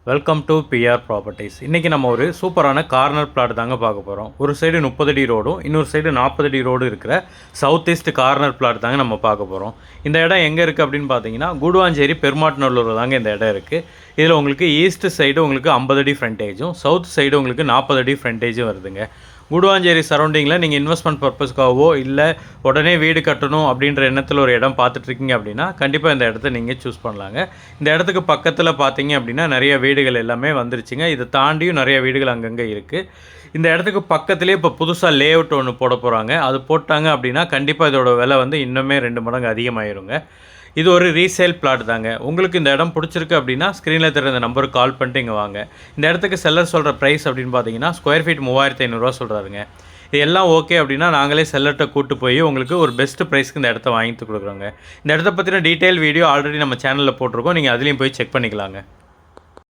Welcome to PR properties. இன்றைக்கி நம்ம ஒரு சூப்பரான கார்னர் பிளாட் தாங்க பார்க்க போகிறோம். ஒரு சைடு 30 அடி ரோடும் இன்னொரு சைடு 40 அடி ரோடு இருக்கிற சவுத் ஈஸ்ட் கார்னர் பிளாட் தாங்க நம்ம பார்க்க போகிறோம். இந்த இடம் எங்கே இருக்குது அப்படின்னு பார்த்தீங்கன்னா கூடுவாஞ்சேரி பெருமாட்நல்லூர் தாங்க இந்த இடம் இருக்குது. இதில் உங்களுக்கு ஈஸ்ட் சைடு உங்களுக்கு 50 அடி ஃப்ரண்டேஜும் சவுத் சைடு உங்களுக்கு 40 அடி ஃப்ரண்டேஜும் வருதுங்க. கூடுவாஞ்சேரி சரௌண்டிங்கில் நீங்கள் இன்வெஸ்ட்மெண்ட் பர்பஸ்க்காகவோ இல்லை உடனே வீடு கட்டணும் அப்படின்ற எண்ணத்தில் ஒரு இடம் பார்த்துட்ருக்கீங்க அப்படின்னா கண்டிப்பாக இந்த இடத்த நீங்கள் சூஸ் பண்ணலாங்க. இந்த இடத்துக்கு பக்கத்தில் பார்த்தீங்க அப்படின்னா நிறைய வீடுகள் எல்லாமே வந்துருச்சுங்க. இதை தாண்டியும் நிறைய வீடுகள் அங்கங்கே இருக்குது. இந்த இடத்துக்கு பக்கத்துலேயே இப்போ புதுசாக லே அவுட் ஒன்று போட போகிறாங்க. அது போட்டாங்க அப்படின்னா கண்டிப்பாக இதோட விலை வந்து இன்னுமே 2 மடங்கு அதிகமாகிருங்க. இது ஒரு ரீசேல் பிளாட் தாங்க. உங்களுக்கு இந்த இடம் பிடிச்சிருக்கு அப்படின்னா ஸ்க்ரீனில் தெரியுற இந்த நம்பருக்கு கால் பண்ணிட்டு இங்கே வாங்க. இந்த இடத்துக்கு செல்லர் சொல்கிற ப்ரைஸ் அப்படின்னு பார்த்தீங்கன்னா ஸ்கொயர் ஃபீட் 3500 சொல்கிறாருங்க. இது எல்லாம் ஓகே அப்படின்னா நாங்களே செல்லர்கிட்ட கூப்பிட்டு போய் உங்களுக்கு ஒரு பெஸ்ட் ப்ரைஸ்க்கு இந்த இடத்த வாங்கிட்டு கொடுக்குறோங்க. இந்த இடத்த பற்றின டீட்டெயில் வீடியோ ஆல்ரெடி நம்ம சேனலில் போட்டிருக்கோம். நீங்கள் அதுலேயும் போய் செக் பண்ணிக்கலாங்க.